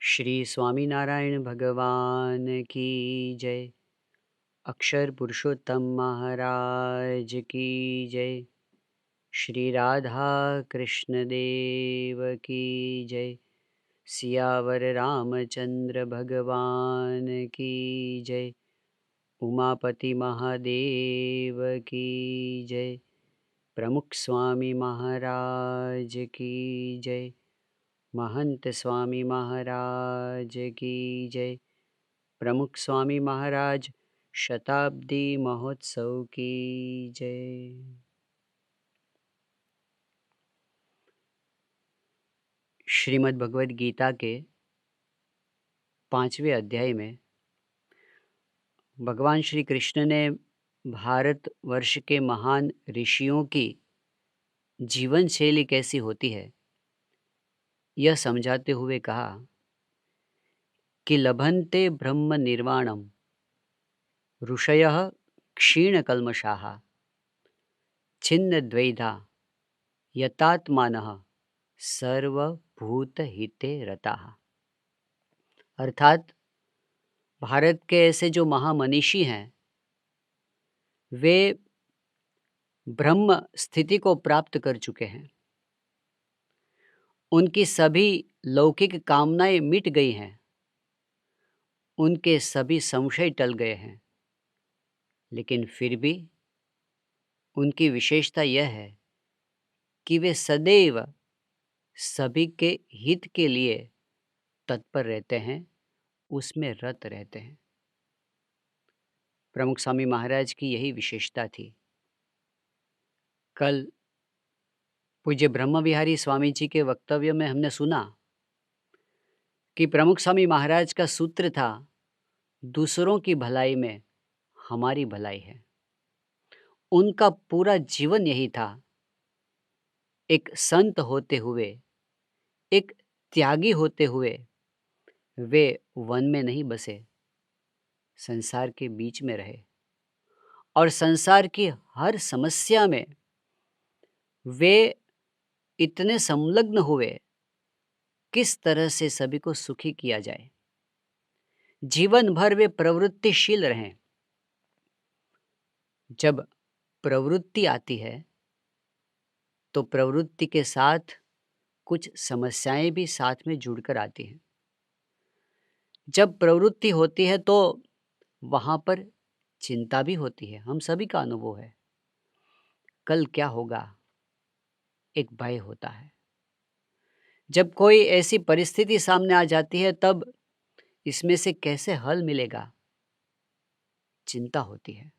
श्री स्वामीनारायण भगवान की जय। अक्षर पुरुषोत्तम महाराज की जय। श्री राधा कृष्ण देव की जय। सियावर रामचंद्र भगवान की जय। उमापति महादेव की जय। प्रमुख स्वामी महाराज की जय। महंत स्वामी महाराज की जय। प्रमुख स्वामी महाराज शताब्दी महोत्सव की जय। श्रीमद् भगवद गीता के 5वें अध्याय में भगवान श्री कृष्ण ने भारतवर्ष के महान ऋषियों की जीवन शैली कैसी होती है यह समझाते हुए कहा कि लभन्ते ब्रह्म निर्वाणम ऋषयः क्षीणकल्मषाः छिन्न द्वैधा यतात्मानः सर्वभूत हिते रताः। अर्थात भारत के ऐसे जो महामनीषी हैं वे ब्रह्म स्थिति को प्राप्त कर चुके हैं। उनकी सभी लौकिक कामनाएं मिट गई हैं। उनके सभी संशय टल गए हैं। लेकिन फिर भी उनकी विशेषता यह है कि वे सदैव सभी के हित के लिए तत्पर रहते हैं, उसमें रत रहते हैं। प्रमुख स्वामी महाराज की यही विशेषता थी। कल पूज्य ब्रह्म विहारी स्वामी जी के वक्तव्य में हमने सुना कि प्रमुख स्वामी महाराज का सूत्र था, दूसरों की भलाई में हमारी भलाई है। उनका पूरा जीवन यही था। एक संत होते हुए, एक त्यागी होते हुए वे वन में नहीं बसे, संसार के बीच में रहे और संसार की हर समस्या में वे इतने संलग्न हुए, किस तरह से सभी को सुखी किया जाए। जीवन भर वे प्रवृत्तिशील रहें। जब प्रवृत्ति आती है तो प्रवृत्ति के साथ कुछ समस्याएं भी साथ में जुड़कर आती हैं। जब प्रवृत्ति होती है तो वहाँ पर चिंता भी होती है। हम सभी का अनुभव है। कल क्या होगा, एक भय होता है। जब कोई ऐसी परिस्थिति सामने आ जाती है तब इसमें से कैसे हल मिलेगा, चिंता होती है।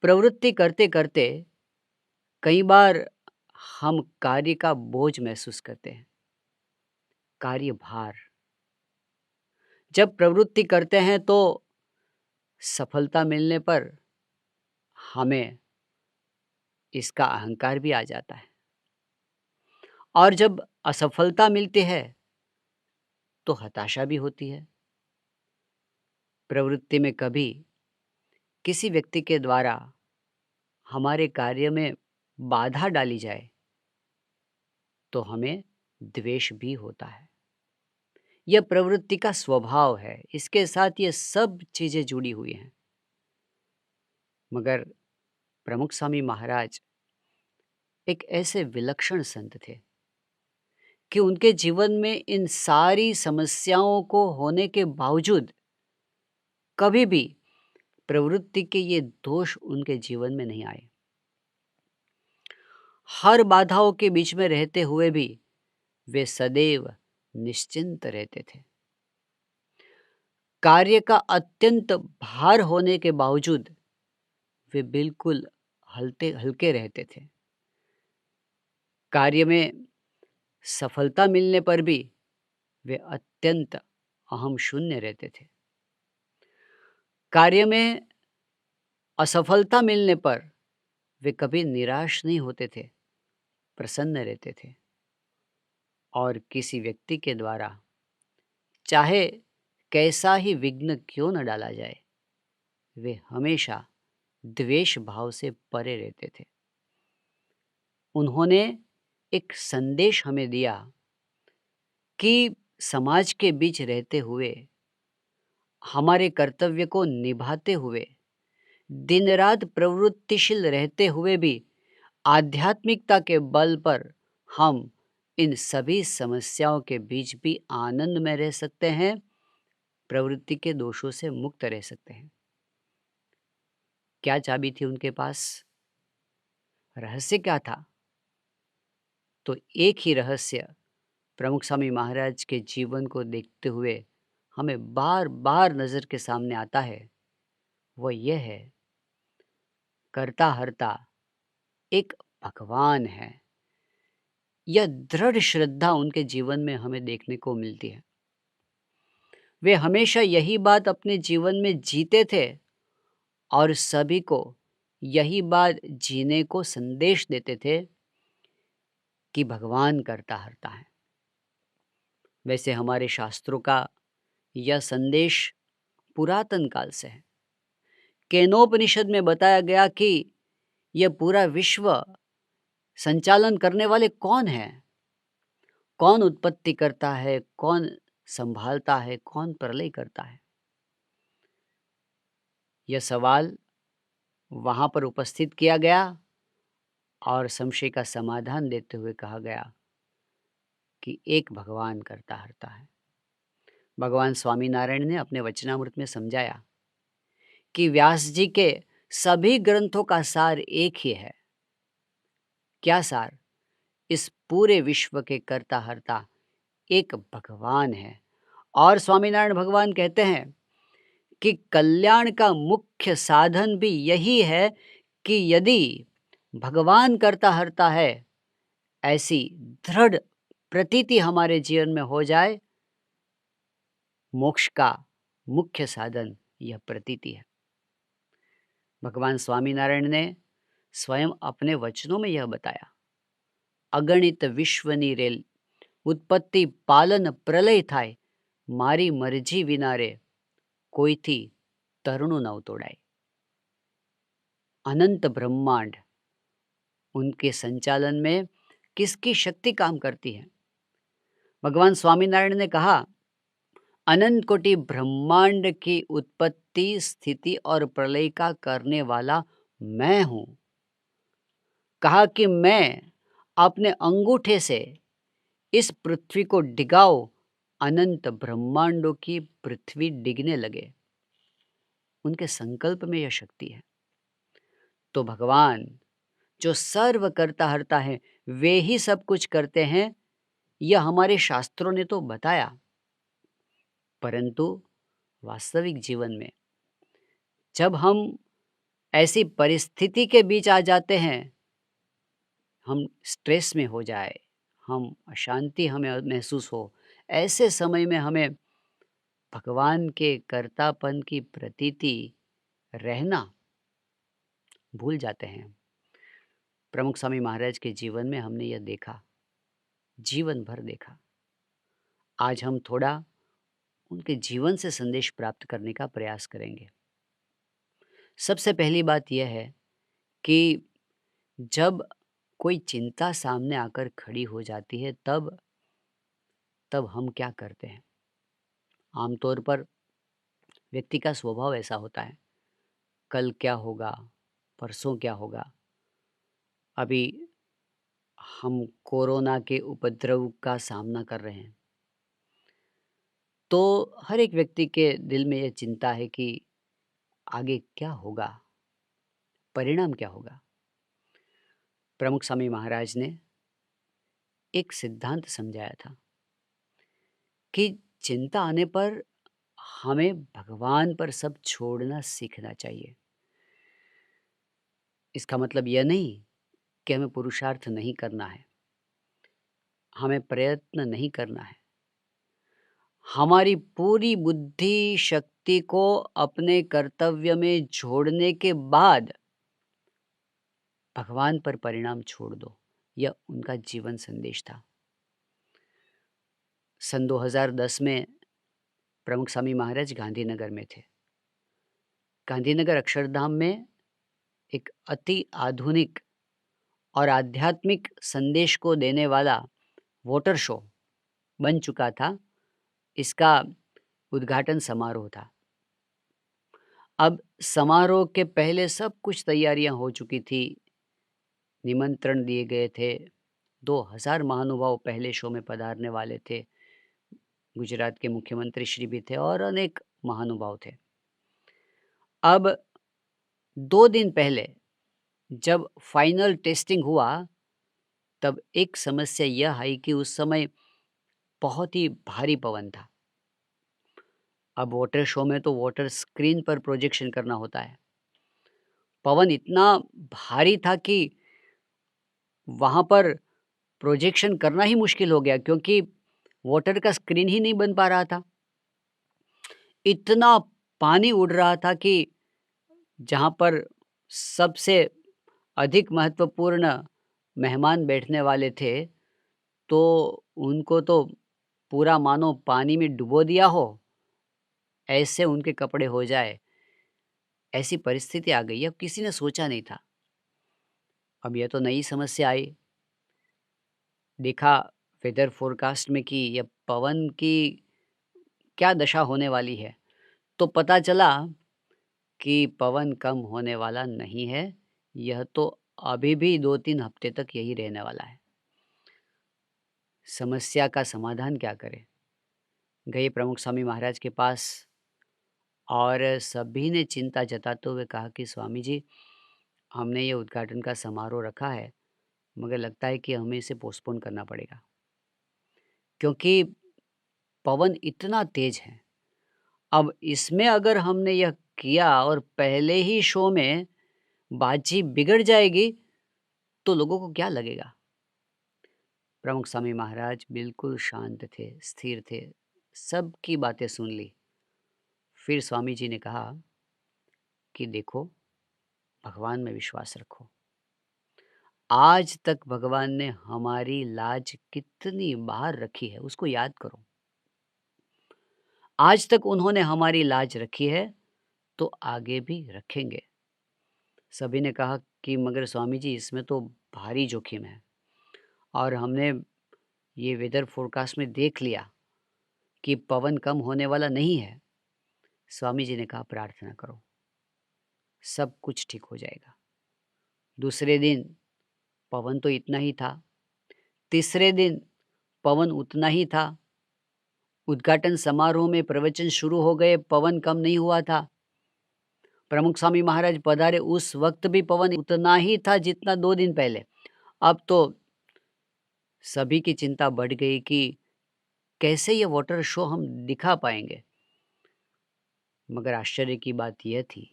प्रवृत्ति करते करते कई बार हम कार्य का बोझ महसूस करते हैं, कार्य भार। जब प्रवृत्ति करते हैं तो सफलता मिलने पर हमें इसका अहंकार भी आ जाता है और जब असफलता मिलती है तो हताशा भी होती है। प्रवृत्ति में कभी किसी व्यक्ति के द्वारा हमारे कार्य में बाधा डाली जाए तो हमें द्वेष भी होता है। यह प्रवृत्ति का स्वभाव है। इसके साथ ये सब चीजें जुड़ी हुई हैं। मगर प्रमुख स्वामी महाराज एक ऐसे विलक्षण संत थे कि उनके जीवन में इन सारी समस्याओं को होने के बावजूद कभी भी प्रवृत्ति के ये दोष उनके जीवन में नहीं आए। हर बाधाओं के बीच में रहते हुए भी वे सदैव निश्चिंत रहते थे। कार्य का अत्यंत भार होने के बावजूद वे बिल्कुल हल्के रहते थे। कार्य में सफलता मिलने पर भी वे अत्यंत अहम शून्य रहते थे। कार्य में असफलता मिलने पर वे कभी निराश नहीं होते थे, प्रसन्न रहते थे। और किसी व्यक्ति के द्वारा चाहे कैसा ही विघ्न क्यों न डाला जाए, वे हमेशा द्वेष भाव से परे रहते थे। उन्होंने एक संदेश हमें दिया कि समाज के बीच रहते हुए, हमारे कर्तव्य को निभाते हुए, दिन रात प्रवृत्तिशील रहते हुए भी आध्यात्मिकता के बल पर हम इन सभी समस्याओं के बीच भी आनंद में रह सकते हैं, प्रवृत्ति के दोषों से मुक्त रह सकते हैं। क्या चाबी थी उनके पास? रहस्य क्या था? तो एक ही रहस्य प्रमुख स्वामी महाराज के जीवन को देखते हुए हमें बार बार नज़र के सामने आता है। वो ये है, कर्ता हर्ता एक भगवान है। यह दृढ़ श्रद्धा उनके जीवन में हमें देखने को मिलती है। वे हमेशा यही बात अपने जीवन में जीते थे और सभी को यही बात जीने को संदेश देते थे कि भगवान कर्ता हर्ता है। वैसे हमारे शास्त्रों का यह संदेश पुरातन काल से है। केनोपनिषद में बताया गया कि यह पूरा विश्व संचालन करने वाले कौन हैं? कौन उत्पत्ति करता है, कौन संभालता है, कौन प्रलय करता है? यह सवाल वहाँ पर उपस्थित किया गया और संशय का समाधान देते हुए कहा गया कि एक भगवान कर्ता हर्ता है। भगवान स्वामीनारायण ने अपने वचनामृत में समझाया कि व्यास जी के सभी ग्रंथों का सार एक ही है। क्या सार? इस पूरे विश्व के कर्ता हर्ता एक भगवान है। और स्वामीनारायण भगवान कहते हैं कि कल्याण का मुख्य साधन भी यही है कि यदि भगवान कर्ता हर्ता है, ऐसी दृढ़ प्रतीति हमारे जीवन में हो जाए, मोक्ष का मुख्य साधन यह प्रतीति है। भगवान स्वामीनारायण ने स्वयं अपने वचनों में यह बताया, अगणित विश्वनी रेल उत्पत्ति पालन प्रलय थाय, मारी मर्जी विना रे कोईथी तरुणु नव तोड़ाए। अनंत ब्रह्मांड, उनके संचालन में किसकी शक्ति काम करती है? भगवान स्वामीनारायण ने कहा, अनंत कोटि ब्रह्मांड की उत्पत्ति, स्थिति और प्रलय का करने वाला मैं हूं। कहा कि मैं अपने अंगूठे से इस पृथ्वी को डिगाओ, अनंत ब्रह्मांडों की पृथ्वी डिगने लगे। उनके संकल्प में यह शक्ति है। तो भगवान जो सर्व करता हरता है, वे ही सब कुछ करते हैं, यह हमारे शास्त्रों ने तो बताया। परंतु वास्तविक जीवन में जब हम ऐसी परिस्थिति के बीच आ जाते हैं, हम स्ट्रेस में हो जाए, हम अशांति हमें महसूस हो, ऐसे समय में हमें भगवान के कर्तापन की प्रतीति रहना भूल जाते हैं। प्रमुख स्वामी महाराज के जीवन में हमने यह देखा, जीवन भर देखा। आज हम थोड़ा उनके जीवन से संदेश प्राप्त करने का प्रयास करेंगे। सबसे पहली बात यह है कि जब कोई चिंता सामने आकर खड़ी हो जाती है, तब हम क्या करते हैं? आमतौर पर व्यक्ति का स्वभाव ऐसा होता है, कल क्या होगा, परसों क्या होगा। अभी हम कोरोना के उपद्रव का सामना कर रहे हैं, तो हर एक व्यक्ति के दिल में यह चिंता है कि आगे क्या होगा, परिणाम क्या होगा। प्रमुख स्वामी महाराज ने एक सिद्धांत समझाया था कि चिंता आने पर हमें भगवान पर सब छोड़ना सीखना चाहिए। इसका मतलब यह नहीं कि हमें पुरुषार्थ नहीं करना है, हमें प्रयत्न नहीं करना है। हमारी पूरी बुद्धि शक्ति को अपने कर्तव्य में जोड़ने के बाद भगवान पर परिणाम छोड़ दो, यह उनका जीवन संदेश था। सन 2010 में प्रमुख स्वामी महाराज गांधीनगर में थे। गांधीनगर अक्षरधाम में एक अति आधुनिक और आध्यात्मिक संदेश को देने वाला वाटर शो बन चुका था, इसका उद्घाटन समारोह था। अब समारोह के पहले सब कुछ तैयारियां हो चुकी थी, निमंत्रण दिए गए थे, 2000 महानुभाव पहले शो में पधारने वाले थे, गुजरात के मुख्यमंत्री श्री भी थे और अनेक महानुभाव थे। अब 2 दिन पहले जब फाइनल टेस्टिंग हुआ, तब एक समस्या यह आई कि उस समय बहुत ही भारी पवन था। अब वाटर शो में तो वाटर स्क्रीन पर प्रोजेक्शन करना होता है। पवन इतना भारी था कि वहाँ पर प्रोजेक्शन करना ही मुश्किल हो गया, क्योंकि वाटर का स्क्रीन ही नहीं बन पा रहा था। इतना पानी उड़ रहा था कि जहाँ पर सबसे अधिक महत्वपूर्ण मेहमान बैठने वाले थे, तो उनको तो पूरा मानो पानी में डुबो दिया हो, ऐसे उनके कपड़े हो जाए, ऐसी परिस्थिति आ गई। अब किसी ने सोचा नहीं था। अब यह तो नई समस्या आई। देखा वेदर फोरकास्ट में कि यह पवन की क्या दशा होने वाली है, तो पता चला कि पवन कम होने वाला नहीं है। यह तो अभी भी 2-3 हफ्ते तक यही रहने वाला है। समस्या का समाधान क्या करें? गए प्रमुख स्वामी महाराज के पास और सभी ने चिंता जताते हुए कहा कि स्वामी जी, हमने ये उद्घाटन का समारोह रखा है, मगर लगता है कि हमें इसे पोस्टपोन करना पड़ेगा, क्योंकि पवन इतना तेज है। अब इसमें अगर हमने यह किया और पहले ही शो में बाजी बिगड़ जाएगी, तो लोगों को क्या लगेगा? प्रमुख स्वामी महाराज बिल्कुल शांत थे, स्थिर थे, सबकी बातें सुन ली। फिर स्वामी जी ने कहा कि देखो, भगवान में विश्वास रखो। आज तक भगवान ने हमारी लाज कितनी बार रखी है, उसको याद करो। आज तक उन्होंने हमारी लाज रखी है, तो आगे भी रखेंगे। सभी ने कहा कि मगर स्वामी जी, इसमें तो भारी जोखिम है और हमने ये वेदर फोरकास्ट में देख लिया कि पवन कम होने वाला नहीं है। स्वामी जी ने कहा प्रार्थना करो, सब कुछ ठीक हो जाएगा। दूसरे दिन पवन तो इतना ही था, तीसरे दिन पवन उतना ही था, उद्घाटन समारोह में प्रवचन शुरू हो गए, पवन कम नहीं हुआ था। प्रमुख स्वामी महाराज पधारे, उस वक्त भी पवन उतना ही था जितना 2 दिन पहले। अब तो सभी की चिंता बढ़ गई कि कैसे ये वाटर शो हम दिखा पाएंगे। मगर आश्चर्य की बात यह थी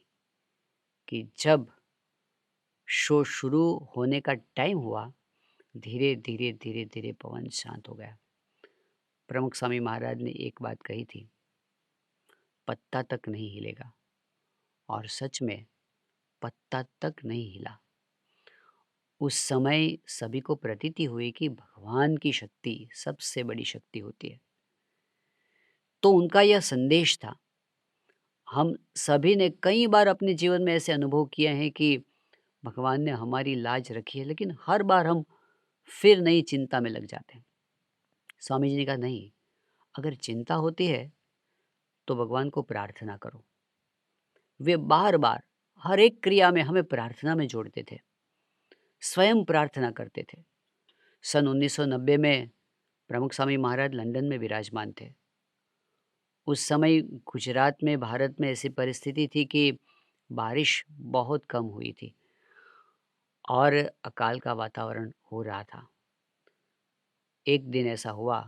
कि जब शो शुरू होने का टाइम हुआ, धीरे धीरे धीरे धीरे पवन शांत हो गया। प्रमुख स्वामी महाराज ने एक बात कही थी, पत्ता तक नहीं हिलेगा, और सच में पत्ता तक नहीं हिला। उस समय सभी को प्रतीति हुई कि भगवान की शक्ति सबसे बड़ी शक्ति होती है। तो उनका यह संदेश था। हम सभी ने कई बार अपने जीवन में ऐसे अनुभव किए हैं कि भगवान ने हमारी लाज रखी है, लेकिन हर बार हम फिर नई चिंता में लग जाते हैं। स्वामी जी ने कहा नहीं, अगर चिंता होती है तो भगवान को प्रार्थना करो। वे बार बार हर एक क्रिया में हमें प्रार्थना में जोड़ते थे, स्वयं प्रार्थना करते थे। सन 1990 में प्रमुख स्वामी महाराज लंदन में विराजमान थे। उस समय गुजरात में, भारत में ऐसी परिस्थिति थी कि बारिश बहुत कम हुई थी और अकाल का वातावरण हो रहा था। एक दिन ऐसा हुआ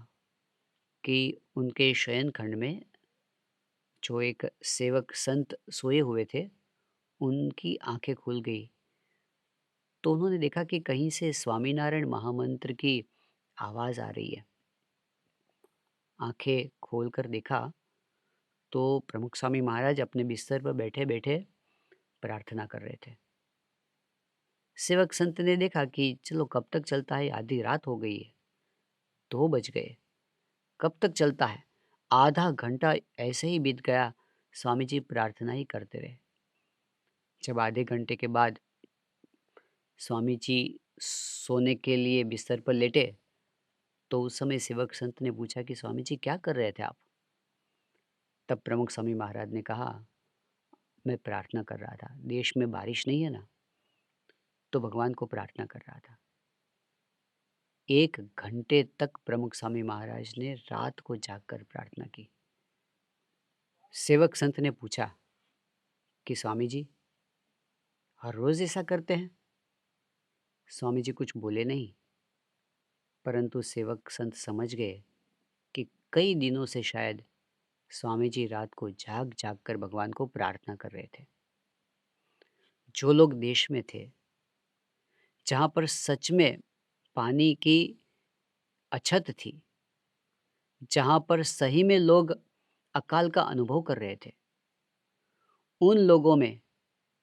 कि उनके शयन खंड में जो एक सेवक संत सोए हुए थे, उनकी आंखें खुल गई। तो उन्होंने देखा कि कहीं से स्वामीनारायण महामंत्र की आवाज़ आ रही है। आंखें खोलकर देखा तो प्रमुख स्वामी महाराज अपने बिस्तर पर बैठे बैठे प्रार्थना कर रहे थे। सेवक संत ने देखा कि चलो कब तक चलता है, आधी रात हो गई है, 2 बज गए, कब तक चलता है। आधा घंटा ऐसे ही बीत गया, स्वामी जी प्रार्थना ही करते रहे। जब आधे घंटे के बाद स्वामी जी सोने के लिए बिस्तर पर लेटे, तो उस समय सेवक संत ने पूछा कि स्वामी जी क्या कर रहे थे आप? तब प्रमुख स्वामी महाराज ने कहा, मैं प्रार्थना कर रहा था, देश में बारिश नहीं है ना, तो भगवान को प्रार्थना कर रहा था। 1 घंटे तक प्रमुख स्वामी महाराज ने रात को जागकर प्रार्थना की। सेवक संत ने पूछा कि स्वामी जी, हर रोज ऐसा करते हैं? स्वामी जी कुछ बोले नहीं, परंतु सेवक संत समझ गए कि कई दिनों से शायद स्वामी जी रात को जाग जाग कर भगवान को प्रार्थना कर रहे थे। जो लोग देश में थे, जहाँ पर सच में पानी की अछत थी, जहाँ पर सही में लोग अकाल का अनुभव कर रहे थे, उन लोगों में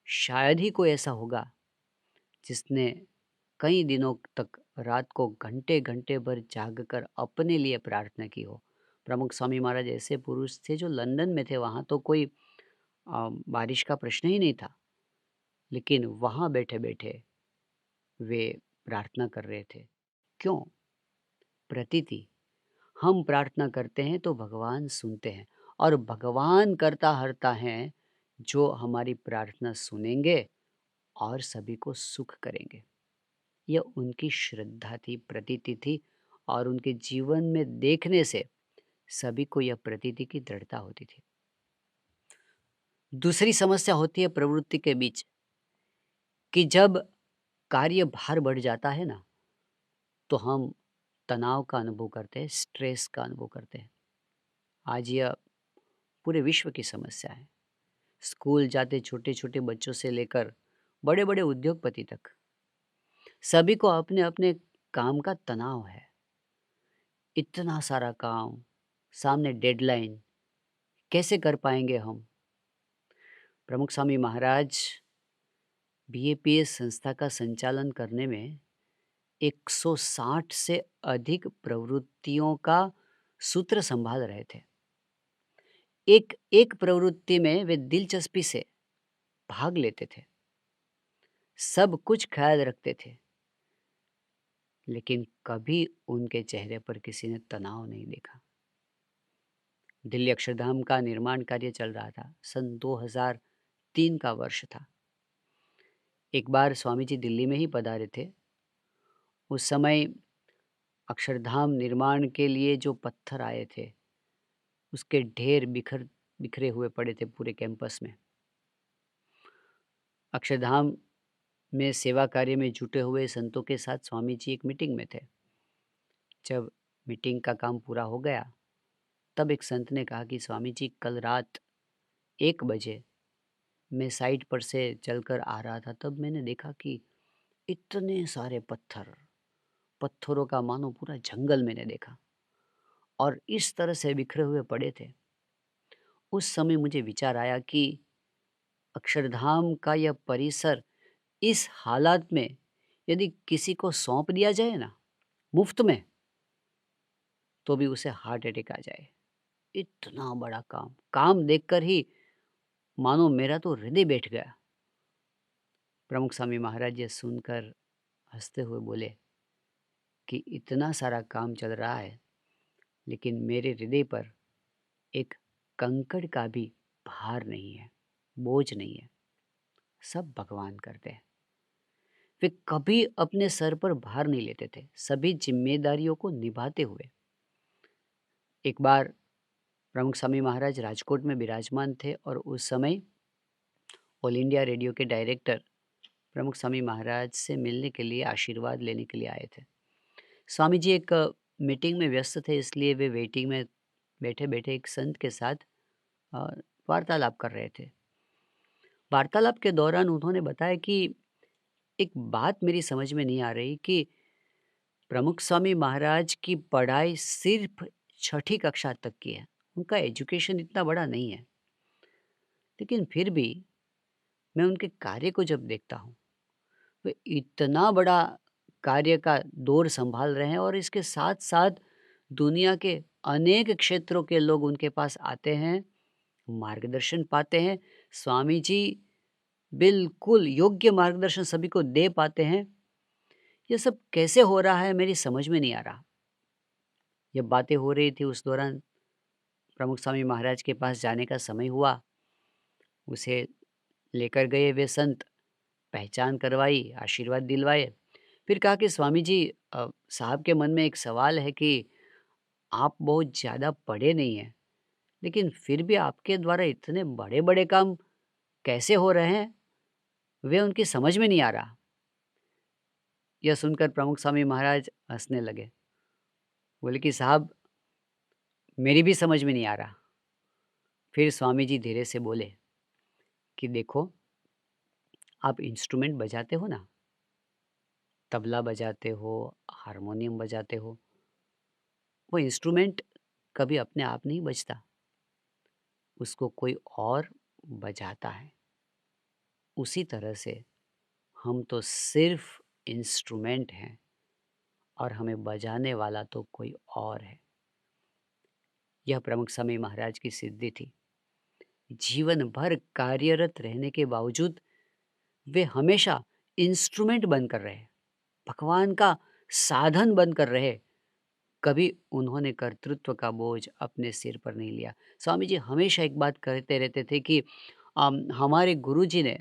शायद ही कोई ऐसा होगा जिसने कई दिनों तक रात को घंटे-घंटे भर जागकर अपने लिए प्रार्थना की हो। प्रमुख स्वामी महाराज ऐसे पुरुष थे जो लंदन में थे, वहाँ तो कोई बारिश का प्रश्न ही नहीं था, लेकिन वहाँ बैठे-बैठे वे प्रार्थना कर रहे थे। क्यों? प्रतीति। हम प्रार्थना करते हैं तो भगवान सुनते हैं, और भगवान करता हरता हैं जो हमारी प्रार्थना सुनेंगे और सभी को सुख करेंगे। यह उनकी श्रद्धा थी, प्रतीति थी, और उनके जीवन में देखने से सभी को यह प्रतीति की दृढ़ता होती थी। दूसरी समस्या होती है प्रवृत्ति के बीच, कि जब कार्य भार बढ़ जाता है ना, तो हम तनाव का अनुभव करते हैं, स्ट्रेस का अनुभव करते हैं। आज यह पूरे विश्व की समस्या है। स्कूल जाते छोटे-छोटे बच्चों से लेकर बड़े-बड़े उद्योगपति तक, सभी को अपने-अपने काम का तनाव है। इतना सारा काम, सामने डेडलाइन, कैसे कर पाएँगे हम? प्रमुख स्वामी महाराज बीएपीएस संस्था का संचालन करने में 160 से अधिक प्रवृत्तियों का सूत्र संभाल रहे थे। एक एक प्रवृत्ति में वे दिलचस्पी से भाग लेते थे, सब कुछ ख्याल रखते थे, लेकिन कभी उनके चेहरे पर किसी ने तनाव नहीं देखा। दिल्ली अक्षरधाम का निर्माण कार्य चल रहा था, सन 2003 का वर्ष था। एक बार स्वामी जी दिल्ली में ही पधारे थे। उस समय अक्षरधाम निर्माण के लिए जो पत्थर आए थे, उसके ढेर बिखरे हुए पड़े थे पूरे कैंपस में। अक्षरधाम में सेवा कार्य में जुटे हुए संतों के साथ स्वामी जी एक मीटिंग में थे। जब मीटिंग का काम पूरा हो गया, तब एक संत ने कहा कि स्वामी जी, कल रात 1 बजे मैं साइट पर से चलकर आ रहा था, तब मैंने देखा कि इतने सारे पत्थरों का मानो पूरा जंगल मैंने देखा, और इस तरह से बिखरे हुए पड़े थे। उस समय मुझे विचार आया कि अक्षरधाम का यह परिसर इस हालात में यदि किसी को सौंप दिया जाए ना, मुफ्त में, तो भी उसे हार्ट अटैक आ जाए। इतना बड़ा काम देखकर ही मानो मेरा तो हृदय बैठ गया। प्रमुख स्वामी महाराज ये सुनकर हंसते हुए बोले कि इतना सारा काम चल रहा है, लेकिन मेरे हृदय पर एक कंकड़ का भी भार नहीं है, बोझ नहीं है। सब भगवान करते हैं। वे कभी अपने सर पर भार नहीं लेते थे, सभी जिम्मेदारियों को निभाते हुए। एक बार प्रमुख स्वामी महाराज राजकोट में विराजमान थे, और उस समय ऑल इंडिया रेडियो के डायरेक्टर प्रमुख स्वामी महाराज से मिलने के लिए, आशीर्वाद लेने के लिए आए थे। स्वामी जी एक मीटिंग में व्यस्त थे, इसलिए वे वेटिंग में बैठे बैठे एक संत के साथ अ, वार्तालाप कर रहे थे। वार्तालाप के दौरान उन्होंने बताया कि एक बात मेरी समझ में नहीं आ रही कि प्रमुख स्वामी महाराज की पढ़ाई सिर्फ 6ठी कक्षा तक की है। उनका एजुकेशन इतना बड़ा नहीं है, लेकिन फिर भी मैं उनके कार्य को जब देखता हूँ, वे इतना बड़ा कार्य का दौर संभाल रहे हैं, और इसके साथ-साथ दुनिया के अनेक क्षेत्रों के लोग उनके पास आते हैं, मार्गदर्शन पाते हैं। स्वामी जी बिल्कुल योग्य मार्गदर्शन सभी को दे पाते हैं। ये सब कैसे हो रहा है, मेरी समझ में नहीं आ रहा। ये बातें हो रही थी उस दौरान, प्रमुख स्वामी महाराज के पास जाने का समय हुआ, उसे लेकर गए वे संत, पहचान करवाई, आशीर्वाद दिलवाए। फिर कहा कि स्वामी जी, साहब के मन में एक सवाल है कि आप बहुत ज़्यादा पढ़े नहीं हैं, लेकिन फिर भी आपके द्वारा इतने बड़े-बड़े काम कैसे हो रहे हैं, वे उनकी समझ में नहीं आ रहा। यह सुनकर प्रमुख स्वामी महाराज हँसने लगे। बोले कि साहब, मेरी भी समझ में नहीं आ रहा। फिर स्वामी जी धीरे से बोले कि देखो, आप इंस्ट्रूमेंट बजाते हो ना, तबला बजाते हो, हारमोनियम बजाते हो, वो इंस्ट्रूमेंट कभी अपने आप नहीं बजता, उसको कोई और बजाता है। उसी तरह से हम तो सिर्फ इंस्ट्रूमेंट हैं और हमें बजाने वाला तो कोई और है। यह प्रमुख स्वामी महाराज की सिद्धि थी। जीवन भर कार्यरत रहने के बावजूद वे हमेशा इंस्ट्रूमेंट बनकर रहे, भगवान का साधन बनकर रहे। कभी उन्होंने कर्तृत्व का बोझ अपने सिर पर नहीं लिया। स्वामी जी हमेशा एक बात कहते रहते थे कि हमारे गुरुजी ने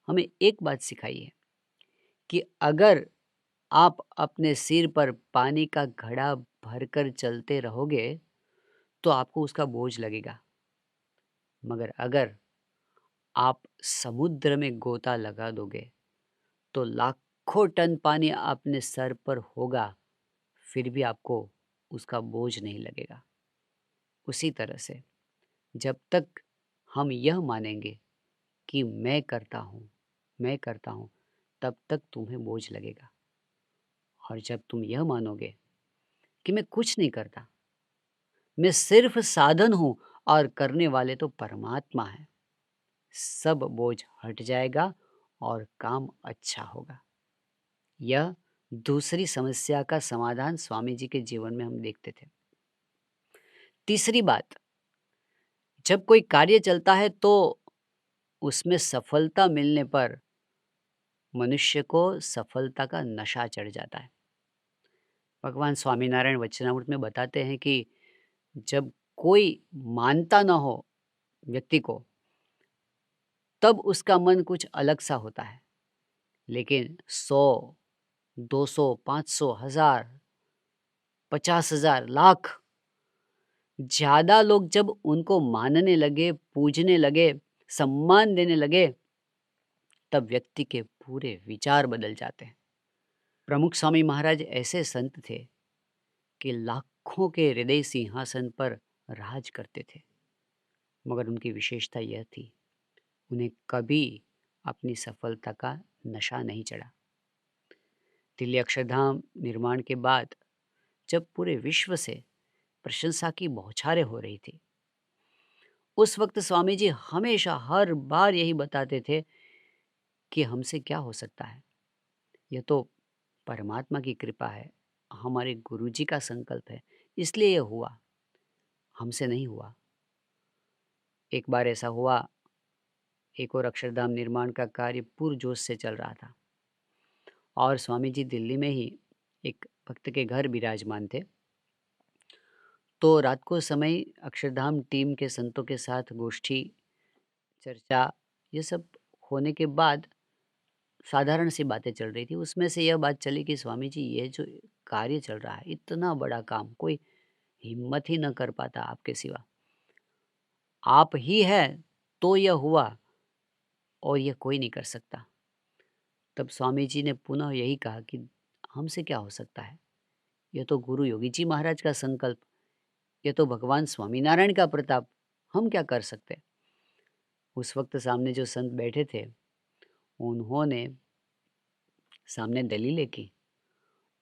हमें एक बात सिखाई है कि अगर आप अपने सिर पर पानी का घड़ा भरकर चलते रहोगे तो आपको उसका बोझ लगेगा, मगर अगर आप समुद्र में गोता लगा दोगे तो लाखों टन पानी अपने सर पर होगा, फिर भी आपको उसका बोझ नहीं लगेगा। उसी तरह से जब तक हम यह मानेंगे कि मैं करता हूँ, तब तक तुम्हें बोझ लगेगा। और जब तुम यह मानोगे कि मैं कुछ नहीं करता, मैं सिर्फ साधन हूँ और करने वाले तो परमात्मा है, सब बोझ हट जाएगा और काम अच्छा होगा। यह दूसरी समस्या का समाधान स्वामी जी के जीवन में हम देखते थे। तीसरी बात, जब कोई कार्य चलता है तो उसमें सफलता मिलने पर मनुष्य को सफलता का नशा चढ़ जाता है। भगवान स्वामीनारायण वचनामृत में बताते हैं कि जब कोई मानता न हो व्यक्ति को, तब उसका मन कुछ अलग सा होता है। लेकिन 100, 200, 500, 1000, 50,000, लाख ज़्यादा लोग जब उनको मानने लगे, पूजने लगे, सम्मान देने लगे, तब व्यक्ति के पूरे विचार बदल जाते हैं। प्रमुख स्वामी महाराज ऐसे संत थे कि लाखों के हृदय सिंहासन पर राज करते थे, मगर उनकी विशेषता यह थी, उन्हें कभी अपनी सफलता का नशा नहीं चढ़ा। दिल्ली अक्षरधाम निर्माण के बाद जब पूरे विश्व से प्रशंसा की बौछारें हो रही थी, उस वक्त स्वामी जी हमेशा हर बार यही बताते थे कि हमसे क्या हो सकता है, यह तो परमात्मा की कृपा है, हमारे गुरुजी का संकल्प है, इसलिए यह हुआ, हमसे नहीं हुआ। एक बार ऐसा हुआ, एक और अक्षरधाम निर्माण का कार्य पुरजोश से चल रहा था और स्वामी जी दिल्ली में ही एक भक्त के घर विराजमान थे। तो रात को समय अक्षरधाम टीम के संतों के साथ गोष्ठी, चर्चा, ये सब होने के बाद साधारण सी बातें चल रही थी। उसमें से यह बात चली कि स्वामी जी, ये जो कार्य चल रहा है, इतना बड़ा काम कोई हिम्मत ही न कर पाता आपके सिवा। आप ही है तो यह हुआ और यह कोई नहीं कर सकता। तब स्वामी जी ने पुनः यही कहा कि हमसे क्या हो सकता है, यह तो गुरु योगी जी महाराज का संकल्प, यह तो भगवान स्वामीनारायण का प्रताप, हम क्या कर सकते। उस वक्त सामने जो संत बैठे थे, उन्होंने सामने दलीलें की,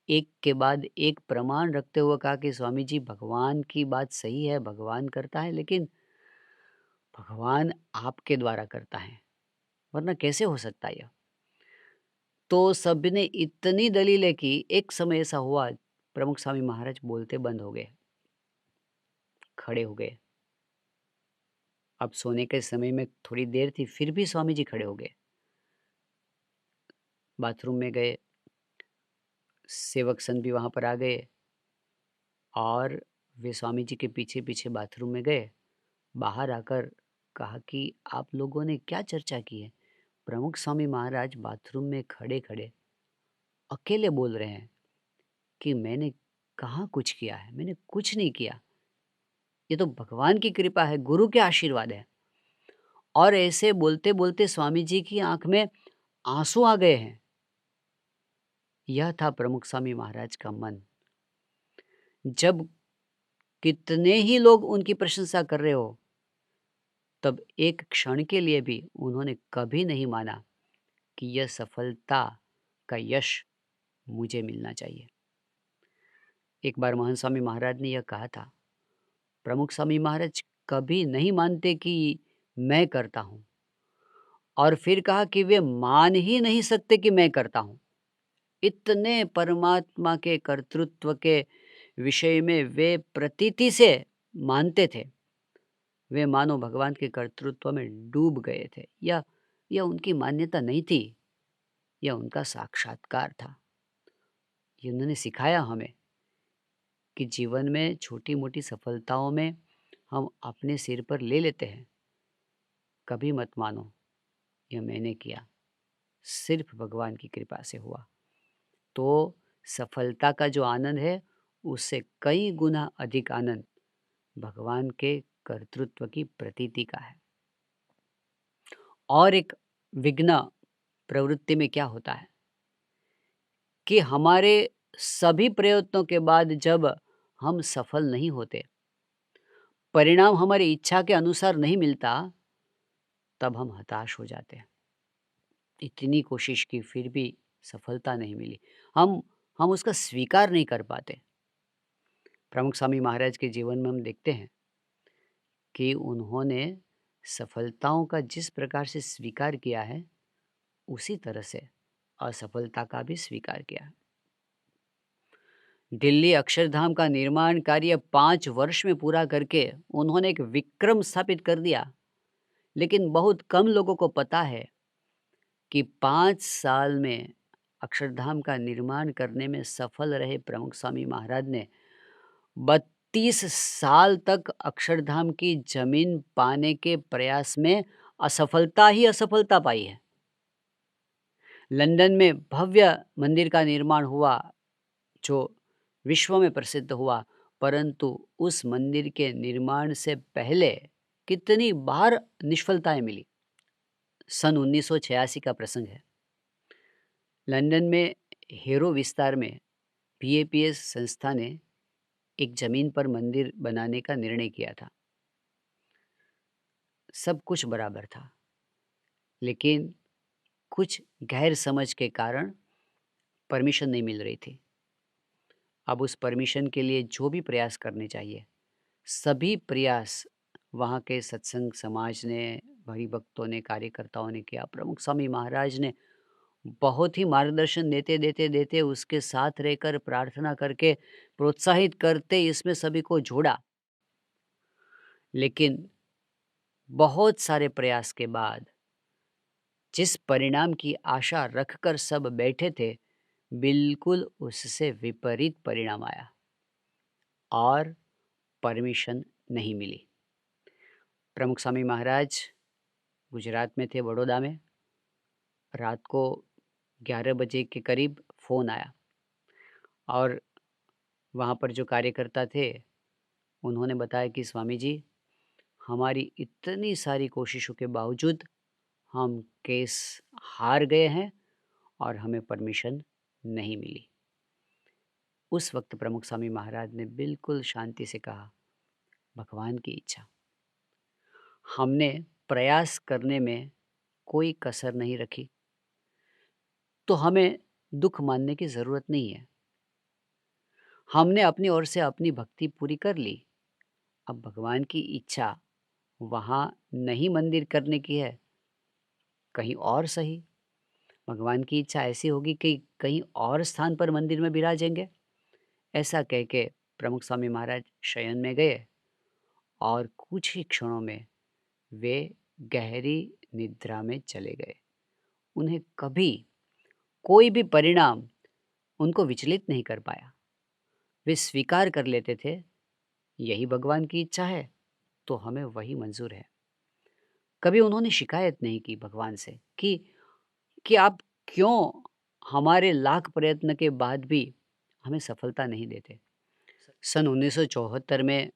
एक के बाद एक प्रमाण रखते हुए कहा कि स्वामी जी, भगवान की बात सही है, भगवान करता है, लेकिन भगवान आपके द्वारा करता है, वरना कैसे हो सकता है यह। तो सबने इतनी दलीलें की, एक समय ऐसा हुआ, प्रमुख स्वामी महाराज बोलते बंद हो गए, खड़े हो गए। अब सोने के समय में थोड़ी देर थी, फिर भी स्वामी जी खड़े हो गए, बाथरूम में गए, सेवक संत भी वहाँ पर आ गए और वे स्वामी जी के पीछे पीछे बाथरूम में गए बाहर आकर कहा कि आप लोगों ने क्या चर्चा की है? प्रमुख स्वामी महाराज बाथरूम में खड़े-खड़े अकेले बोल रहे हैं कि मैंने कहाँ कुछ किया है, मैंने कुछ नहीं किया। ये तो भगवान की कृपा है, गुरु के आशीर्वाद है। और ऐसे बोलते-बोलते स्वामी जी की आँख में आँसू आ गए हैं। यह था प्रमुख स्वामी महाराज का मन। जब कितने ही लोग उनकी प्रशंसा कर रहे हो, तब एक क्षण के लिए भी उन्होंने कभी नहीं माना कि यह सफलता का यश मुझे मिलना चाहिए। एक बार महान स्वामी महाराज ने यह कहा था, प्रमुख स्वामी महाराज कभी नहीं मानते कि मैं करता हूँ, और फिर कहा कि वे मान ही नहीं सकते कि मैं करता हूँ। इतने परमात्मा के कर्तृत्व के विषय में वे प्रतीति से मानते थे। वे मानो भगवान के कर्तृत्व में डूब गए थे। यह उनकी मान्यता नहीं थी, यह उनका साक्षात्कार था। ये उन्होंने सिखाया हमें कि जीवन में छोटी-मोटी सफलताओं में हम अपने सिर पर ले लेते हैं। कभी मत मानो यह मैंने किया, सिर्फ भगवान की कृपा से हुआ। तो सफलता का जो आनंद है, उससे कई गुना अधिक आनंद भगवान के कर्तृत्व की प्रतीति का है। और एक विघ्न प्रवृत्ति में क्या होता है कि हमारे सभी प्रयत्नों के बाद जब हम सफल नहीं होते, परिणाम हमारी इच्छा के अनुसार नहीं मिलता, तब हम हताश हो जाते हैं। इतनी कोशिश की फिर भी सफलता नहीं मिली। हम उसका स्वीकार नहीं कर पाते। प्रमुख स्वामी महाराज के जीवन में हम देखते हैं कि उन्होंने सफलताओं का जिस प्रकार से स्वीकार किया है, उसी तरह से असफलता का भी स्वीकार किया है। दिल्ली अक्षरधाम का निर्माण कार्य 5 वर्ष में पूरा करके उन्होंने एक विक्रम स्थापित कर दिया। लेकिन बहुत कम लोगों को पता है कि 5 साल में अक्षरधाम का निर्माण करने में सफल रहे प्रमुख स्वामी महाराज ने 32 साल तक अक्षरधाम की जमीन पाने के प्रयास में असफलता ही असफलता पाई है। लंदन में भव्य मंदिर का निर्माण हुआ, जो विश्व में प्रसिद्ध हुआ, परंतु उस मंदिर के निर्माण से पहले कितनी बार निष्फलताएं मिली। सन 1986 का प्रसंग है। लंदन में हेरो विस्तार में पीएपीएस संस्था ने एक जमीन पर मंदिर बनाने का निर्णय किया था। सब कुछ बराबर था, लेकिन कुछ गैर समझ के कारण परमिशन नहीं मिल रही थी। अब उस परमिशन के लिए जो भी प्रयास करने चाहिए, सभी प्रयास वहाँ के सत्संग समाज ने, हरिभक्तों ने, कार्यकर्ताओं ने किया। प्रमुख स्वामी महाराज ने बहुत ही मार्गदर्शन देते उसके साथ रहकर प्रार्थना करके प्रोत्साहित करते इसमें सभी को जोड़ा। लेकिन बहुत सारे प्रयास के बाद जिस परिणाम की आशा रखकर सब बैठे थे, बिल्कुल उससे विपरीत परिणाम आया और परमिशन नहीं मिली। प्रमुख स्वामी महाराज गुजरात में थे, बड़ौदा में। रात को 11 बजे के करीब फ़ोन आया और वहाँ पर जो कार्यकर्ता थे, उन्होंने बताया कि स्वामी जी, हमारी इतनी सारी कोशिशों के बावजूद हम केस हार गए हैं और हमें परमिशन नहीं मिली। उस वक्त प्रमुख स्वामी महाराज ने बिल्कुल शांति से कहा, भगवान की इच्छा। हमने प्रयास करने में कोई कसर नहीं रखी, तो हमें दुख मानने की ज़रूरत नहीं है। हमने अपनी ओर से अपनी भक्ति पूरी कर ली। अब भगवान की इच्छा वहाँ नहीं मंदिर करने की है, कहीं और सही। भगवान की इच्छा ऐसी होगी कि कहीं और स्थान पर मंदिर में विराजेंगे। ऐसा कह के प्रमुख स्वामी महाराज शयन में गए और कुछ ही क्षणों में वे गहरी निद्रा में चले गए। उन्हें कभी कोई भी परिणाम उनको विचलित नहीं कर पाया। वे स्वीकार कर लेते थे, यही भगवान की इच्छा है तो हमें वही मंजूर है। कभी उन्होंने शिकायत नहीं की भगवान से कि आप क्यों हमारे लाख प्रयत्न के बाद भी हमें सफलता नहीं देते। सन 1974 में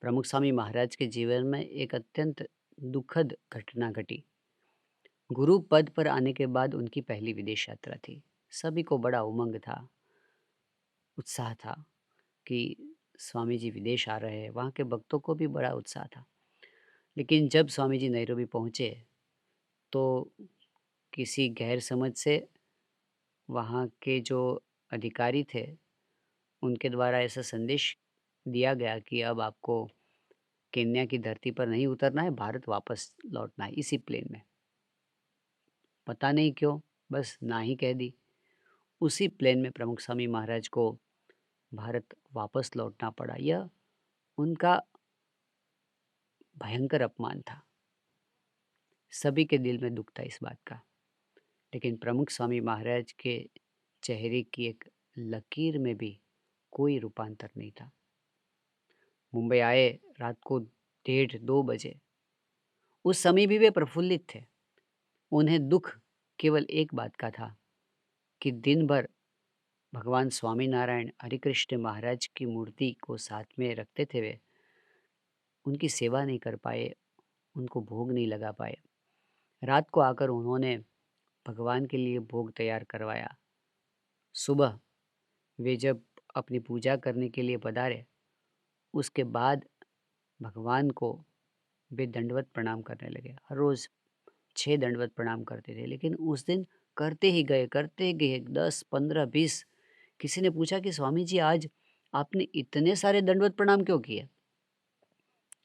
प्रमुख स्वामी महाराज के जीवन में एक अत्यंत दुखद घटना घटी। गुरु पद पर आने के बाद उनकी पहली विदेश यात्रा थी। सभी को बड़ा उमंग था, उत्साह था कि स्वामी जी विदेश आ रहे हैं। वहाँ के भक्तों को भी बड़ा उत्साह था। लेकिन जब स्वामी जी नैरोबी पहुँचे तो किसी गैर समझ से वहाँ के जो अधिकारी थे उनके द्वारा ऐसा संदेश दिया गया कि अब आपको केन्या की धरती पर नहीं उतरना है, भारत वापस लौटना है इसी प्लेन में। पता नहीं क्यों बस ना ही कह दी। उसी प्लेन में प्रमुख स्वामी महाराज को भारत वापस लौटना पड़ा। यह उनका भयंकर अपमान था। सभी के दिल में दुख था इस बात का। लेकिन प्रमुख स्वामी महाराज के चेहरे की एक लकीर में भी कोई रूपांतर नहीं था। मुंबई आए रात को 1:30-2 बजे। उस समय भी वे प्रफुल्लित थे। उन्हें दुख केवल एक बात का था कि दिन भर भगवान स्वामीनारायण हरिकृष्ण महाराज की मूर्ति को साथ में रखते थे। वे उनकी सेवा नहीं कर पाए, उनको भोग नहीं लगा पाए। रात को आकर उन्होंने भगवान के लिए भोग तैयार करवाया। सुबह वे जब अपनी पूजा करने के लिए पधारे, उसके बाद भगवान को वे दंडवत प्रणाम करने लगे। हर रोज़ 6 दंडवत प्रणाम करते थे, लेकिन उस दिन करते ही गए 10, 15, 20। किसी ने पूछा कि स्वामी जी आज आपने इतने सारे दंडवत प्रणाम क्यों किए?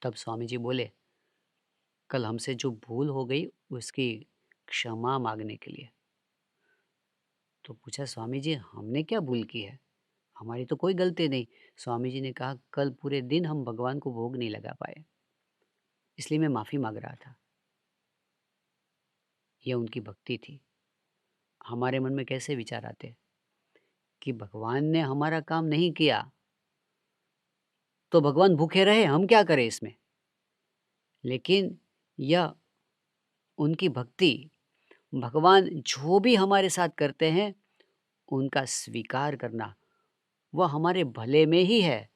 तब स्वामी जी बोले, कल हमसे जो भूल हो गई उसकी क्षमा मांगने के लिए। तो पूछा, स्वामी जी हमने क्या भूल की है? हमारी तो कोई गलती नहीं। स्वामी जी ने कहा, कल पूरे दिन हम भगवान को भोग नहीं लगा पाए, इसलिए मैं माफ़ी मांग रहा था। यह उनकी भक्ति थी। हमारे मन में कैसे विचार आते कि भगवान ने हमारा काम नहीं किया तो भगवान भूखे रहे, हम क्या करें इसमें? लेकिन यह उनकी भक्ति, भगवान जो भी हमारे साथ करते हैं उनका स्वीकार करना, वह हमारे भले में ही है।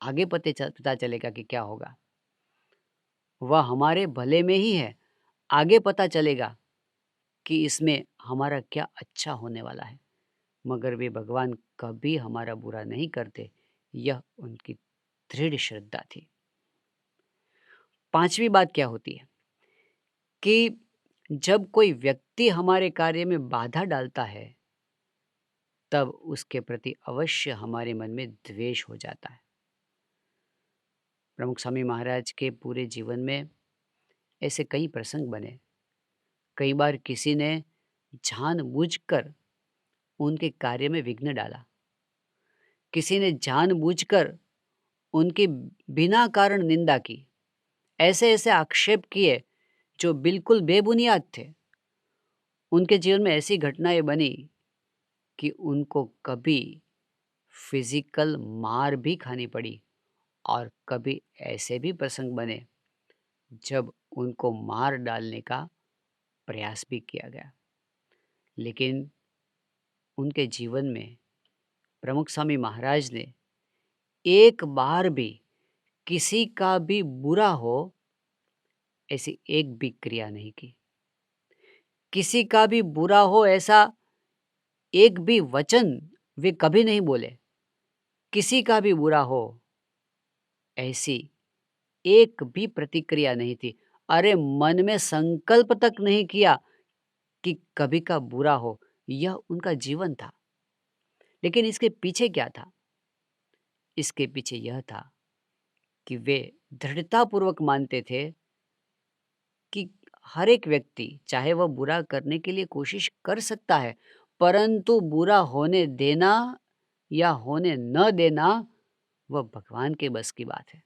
आगे पता चलेगा कि क्या होगा। वह हमारे भले में ही है। आगे पता चलेगा कि इसमें हमारा क्या अच्छा होने वाला है। मगर वे भगवान कभी हमारा बुरा नहीं करते, यह उनकी दृढ़ श्रद्धा थी। पांचवी बात क्या होती है कि जब कोई व्यक्ति हमारे कार्य में बाधा डालता है, तब उसके प्रति अवश्य हमारे मन में द्वेष हो जाता है। प्रमुख स्वामी महाराज के पूरे जीवन में ऐसे कई प्रसंग बने। कई बार किसी ने जानबूझकर उनके कार्य में विघ्न डाला। किसी ने जानबूझकर उनकी बिना कारण निंदा की। ऐसे ऐसे आक्षेप किए जो बिल्कुल बेबुनियाद थे। उनके जीवन में ऐसी घटनाएं बनी कि उनको कभी फिजिकल मार भी खानी पड़ी और कभी ऐसे भी प्रसंग बने जब उनको मार डालने का प्रयास भी किया गया। लेकिन उनके जीवन में प्रमुख स्वामी महाराज ने एक बार भी किसी का भी बुरा हो ऐसी एक भी क्रिया नहीं की। किसी का भी बुरा हो ऐसा एक भी वचन वे कभी नहीं बोले। किसी का भी बुरा हो ऐसी एक भी प्रतिक्रिया नहीं थी। अरे मन में संकल्प तक नहीं किया कि कभी का बुरा हो। यह उनका जीवन था। लेकिन इसके पीछे क्या था? इसके पीछे यह था कि वे दृढ़तापूर्वक मानते थे कि हर एक व्यक्ति चाहे वह बुरा करने के लिए कोशिश कर सकता है, परंतु बुरा होने देना या होने न देना वह भगवान के बस की बात है।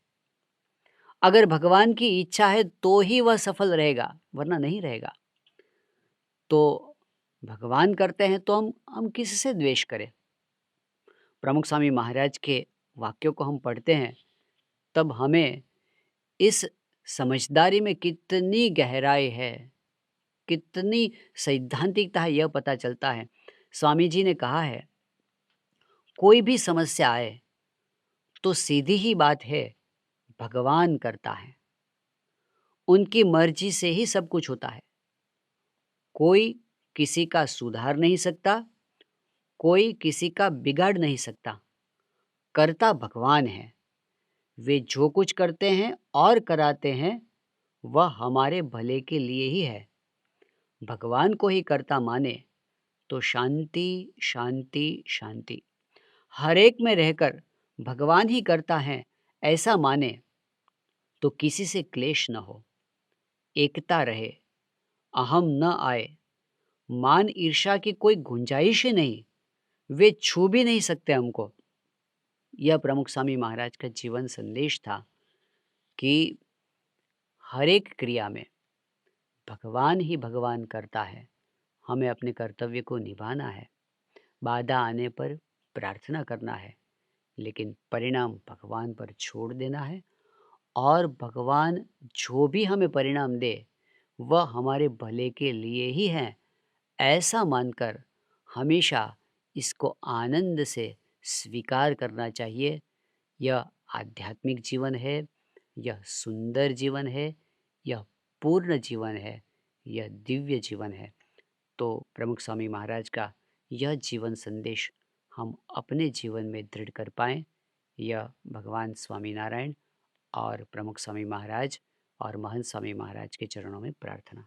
अगर भगवान की इच्छा है तो ही वह सफल रहेगा, वरना नहीं रहेगा। तो भगवान करते हैं तो हम किससे द्वेष करें? प्रमुख स्वामी महाराज के वाक्यों को हम पढ़ते हैं तब हमें इस समझदारी में कितनी गहराई है, कितनी सैद्धांतिकता है, यह पता चलता है। स्वामी जी ने कहा है, कोई भी समस्या आए तो सीधी ही बात है, भगवान करता है। उनकी मर्जी से ही सब कुछ होता है। कोई किसी का सुधार नहीं सकता, कोई किसी का बिगाड़ नहीं सकता। करता भगवान है। वे जो कुछ करते हैं और कराते हैं, वह हमारे भले के लिए ही है। भगवान को ही कर्ता माने तो शांति, शांति, शांति। हर एक में रहकर भगवान ही करता है, ऐसा माने तो किसी से क्लेश न हो, एकता रहे, अहम न आए, मान ईर्ष्या की कोई गुंजाइश ही नहीं। वे छू भी नहीं सकते हमको। यह प्रमुख स्वामी महाराज का जीवन संदेश था कि हर एक क्रिया में भगवान ही भगवान करता है। हमें अपने कर्तव्य को निभाना है, बाधा आने पर प्रार्थना करना है, लेकिन परिणाम भगवान पर छोड़ देना है। और भगवान जो भी हमें परिणाम दे, वह हमारे भले के लिए ही है, ऐसा मानकर हमेशा इसको आनंद से स्वीकार करना चाहिए। यह आध्यात्मिक जीवन है, यह सुंदर जीवन है, यह पूर्ण जीवन है, यह दिव्य जीवन है। तो प्रमुख स्वामी महाराज का यह जीवन संदेश हम अपने जीवन में दृढ़ कर पाएँ, यह भगवान स्वामीनारायण और प्रमुख स्वामी महाराज और महंत स्वामी महाराज के चरणों में प्रार्थना।